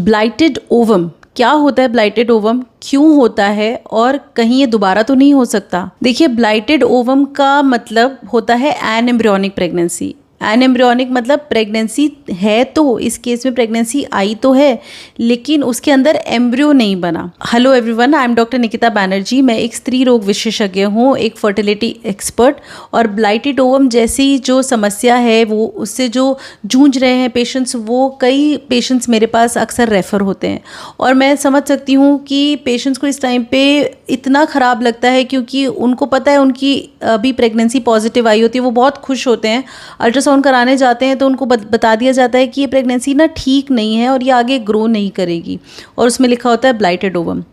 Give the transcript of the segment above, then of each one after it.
ब्लाइटेड ovum क्या होता है? ब्लाइटेड ओवम क्यों होता है और कहीं ये दोबारा तो नहीं हो सकता? देखिए, ब्लाइटेड ओवम का मतलब होता है एनएम्ब्रियोनिक प्रेगनेंसी। एनएम्ब्रियोनिक मतलब प्रेगनेंसी है, तो इस केस में प्रेगनेंसी आई तो है लेकिन उसके अंदर एम्ब्रियो नहीं बना। Hello everyone, I am doctor Nikita Banerjee. मैं एक स्त्री रोग विशेषज्ञ हूँ, एक फर्टिलिटी एक्सपर्ट। और ब्लाइटेड ओवम जैसी जो समस्या है वो उससे जो जूझ रहे हैं पेशेंट्स, वो कई पेशेंट्स मेरे पास अक्सर रेफ़र होते हैं। और मैं समझ सकती हूँ कि पेशेंट्स को इस टाइम पे इतना ख़राब लगता है क्योंकि उनको पता है उनकी अभी प्रेगनेंसी पॉजिटिव आई होती है, वो बहुत खुश होते हैं। अल्ट्रासाउंड कराने जाते हैं तो उनको बता दिया जाता है कि ये प्रेगनेंसी ना ठीक नहीं है और ये आगे ग्रो नहीं करेगी, और उसमें लिखा होता है ब्लाइटेड ओवम।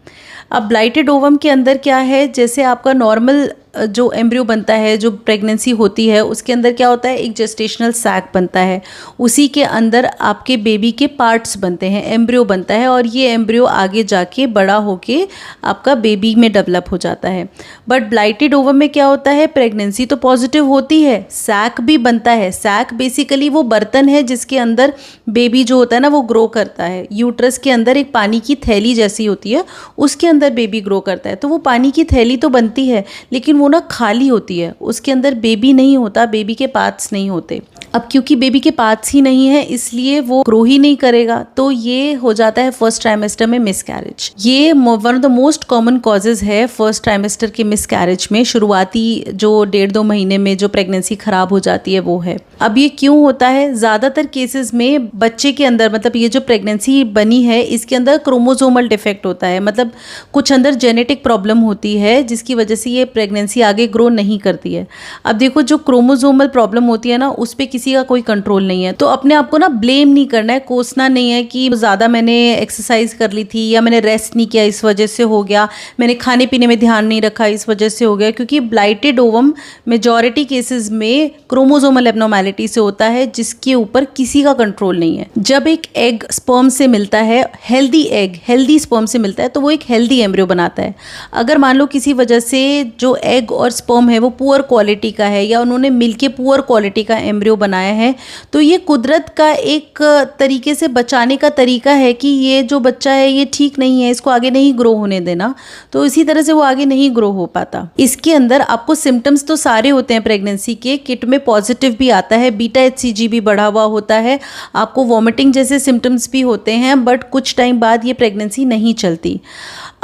अब ब्लाइटेड ओवम के अंदर क्या है, जैसे आपका नॉर्मल जो एम्ब्रियो बनता है, जो प्रेगनेंसी होती है, उसके अंदर क्या होता है, एक जेस्टेशनल सैक बनता है, उसी के अंदर आपके बेबी के पार्ट्स बनते हैं, एम्ब्रियो बनता है, और ये एम्ब्रियो आगे जाके बड़ा होके आपका बेबी में डेवलप हो जाता है। बट ब्लाइटेड ओवम में क्या होता है, प्रेगनेंसी तो पॉजिटिव होती है, सैक भी बनता है। सैक बेसिकली वो बर्तन है जिसके अंदर बेबी जो होता है ना वो ग्रो करता है। यूट्रस के अंदर एक पानी की थैली जैसी होती है, उसके अंदर बेबी ग्रो करता है। तो वो पानी की थैली तो बनती है लेकिन वो ना खाली होती है, उसके अंदर बेबी नहीं होता, बेबी के पार्ट्स नहीं होते। अब क्योंकि बेबी के पार्ट्स ही नहीं है इसलिए वो ग्रो ही नहीं करेगा, तो ये हो जाता है फर्स्ट ट्राइमेस्टर में मिसकैरेज। ये one of the most common causes है फर्स्ट ट्राइमेस्टर के मिसकैरेज में। शुरुआती जो 1.5-2 महीने में जो प्रेगनेंसी खराब हो जाती है वो है। अब ये क्यों होता है? ज़्यादातर केसेस में बच्चे के अंदर, मतलब ये जो प्रेगनेंसी बनी है इसके अंदर क्रोमोसोमल डिफेक्ट होता है, मतलब कुछ अंदर जेनेटिक प्रॉब्लम होती है जिसकी वजह से ये प्रेगनेंसी आगे ग्रो नहीं करती है। अब देखो, जो क्रोमोसोमल प्रॉब्लम होती है ना, उस पर किसी का कोई कंट्रोल नहीं है। तो अपने आप को ना ब्लेम नहीं करना है, कोसना नहीं है कि ज़्यादा मैंने एक्सरसाइज कर ली थी या मैंने रेस्ट नहीं किया इस वजह से हो गया, मैंने खाने पीने में ध्यान नहीं रखा इस वजह से हो गया। क्योंकि ब्लाइटेड ओवम मेजॉरिटी केसेस में क्रोमोसोमल एब्नॉर्मैलिटी से होता है जिसके ऊपर किसी का कंट्रोल नहीं है। जब एक एग स्पर्म से मिलता है, हेल्दी एग हेल्दी स्पर्म से मिलता है, तो वो एक हेल्दी एम्ब्रियो बनाता है। अगर मान लो किसी वजह से जो एग और स्पर्म है वो पुअर क्वालिटी का है या उन्होंने मिलके पुअर क्वालिटी का एम्ब्रियो बनाया है, तो ये कुदरत का एक तरीके से बचाने का तरीका है कि ये जो बच्चा है ये ठीक नहीं है, इसको आगे नहीं ग्रो होने देना। तो इसी तरह से वो आगे नहीं ग्रो हो पाता। इसके अंदर आपको सिम्टम्स तो सारे होते हैं प्रेगनेंसी के, किट में पॉजिटिव भी आता है, बीटा HCG भी बढ़ा हुआ होता है, आपको वॉमिटिंग जैसे सिम्टम्स भी होते हैं, बट कुछ टाइम बाद ये प्रेगनेंसी नहीं चलती।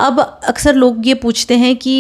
अब अक्सर लोग ये पूछते हैं कि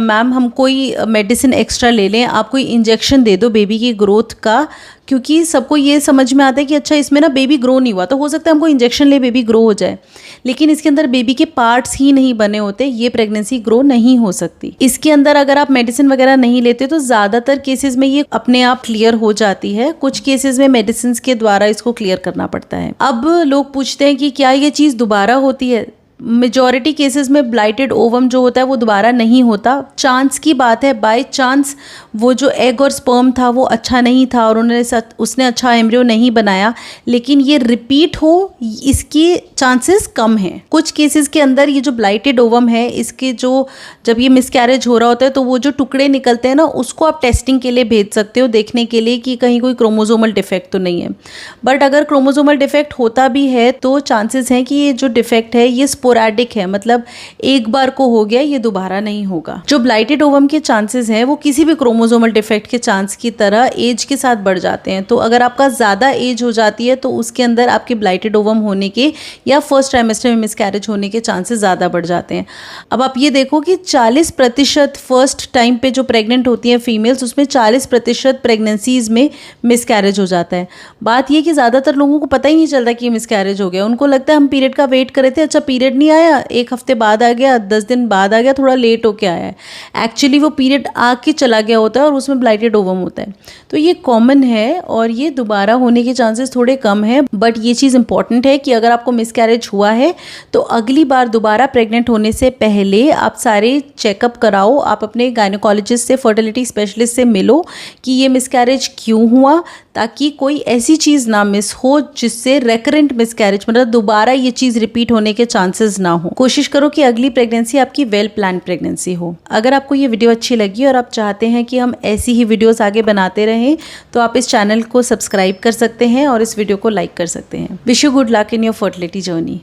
मैम हम कोई मेडिसिन एक्स्ट्रा ले लें, आप कोई इंजेक्शन दे दो बेबी की ग्रोथ का, क्योंकि सबको ये समझ में आता है कि अच्छा इसमें ना बेबी ग्रो नहीं हुआ तो हो सकता है हमको इंजेक्शन ले बेबी ग्रो हो जाए, लेकिन इसके अंदर बेबी के पार्ट्स ही नहीं बने होते, ये प्रेगनेंसी ग्रो नहीं हो सकती। इसके अंदर अगर आप मेडिसिन वगैरह नहीं लेते तो ज़्यादातर केसेस में ये अपने आप क्लियर हो जाती है, कुछ केसेस में मेडिसिन के द्वारा इसको क्लियर करना पड़ता है। अब लोग पूछते हैं कि क्या ये चीज़ दोबारा होती है? मेजॉरिटी केसेस में ब्लाइटेड ओवम जो होता है वो दोबारा नहीं होता। चांस की बात है, बाय चांस वो जो एग और स्पर्म था वो अच्छा नहीं था और उसने अच्छा एम्ब्रियो नहीं बनाया, लेकिन ये रिपीट हो इसकी चांसेस कम हैं। कुछ केसेस के अंदर ये जो ब्लाइटेड ओवम है इसके जो जब ये मिसकैरेज हो रहा होता है तो वो जो टुकड़े निकलते हैं ना, उसको आप टेस्टिंग के लिए भेज सकते हो देखने के लिए कि कहीं कोई क्रोमोसोमल डिफेक्ट तो नहीं है। बट अगर क्रोमोसोमल डिफेक्ट होता भी है तो चांसेस हैं कि ये जो डिफेक्ट है ये स्पोरैडिक है, मतलब एक बार को हो गया, ये दोबारा नहीं होगा। जो ब्लाइटेड ओवम के चांसेस हैं वो किसी भी क्रोमोसोमल डिफेक्ट के चांस की तरह एज के साथ बढ़ जाते हैं। तो अगर आपका ज़्यादा एज हो जाती है तो उसके अंदर आपके ब्लाइटेड ओवम होने के या फर्स्ट ट्राइमेस्टर में मिसकैरेज होने के चांसेस ज़्यादा बढ़ जाते हैं। अब आप ये देखो कि 40% फर्स्ट टाइम पे जो प्रेग्नेंट होती हैं फीमेल्स, उसमें 40% प्रेगनेंसीज में मिसकैरेज हो जाता है। बात ये कि ज़्यादातर लोगों को पता ही नहीं चलता कि मिसकैरेज हो गया, उनको लगता है हम पीरियड का वेट कर रहे थे, अच्छा पीरियड नहीं आया, 1 हफ्ते बाद आ गया, 10 दिन बाद आ गया, थोड़ा लेट होके आया है। एक्चुअली वो पीरियड आके चला गया होता है और उसमें ब्लाइटेड ओवम होता है। तो ये कॉमन है और ये दोबारा होने के चांसेस थोड़े कम है। बट ये चीज़ इंपॉर्टेंट है कि अगर आपको मिसकैरेज हुआ है तो अगली बार दोबारा प्रेग्नेंट होने से पहले आप सारे चेकअप कराओ, आप अपने गायनेकोलॉजिस्ट से, फर्टिलिटी स्पेशलिस्ट से मिलो कि ये मिसकैरेज क्यों हुआ, ताकि कोई ऐसी चीज़ ना मिस हो जिससे रेकरेंट मिसकैरेज, मतलब दोबारा ये चीज़ रिपीट होने के चांसेस ना हो। कोशिश करो कि अगली प्रेगनेंसी आपकी वेल प्लान प्रेगनेंसी हो। अगर आपको ये वीडियो अच्छी लगी और आप चाहते हैं कि हम ऐसी ही वीडियोस आगे बनाते रहें तो आप इस चैनल को सब्सक्राइब कर सकते हैं और इस वीडियो को लाइक कर सकते हैं। Wish you good luck in your fertility journey.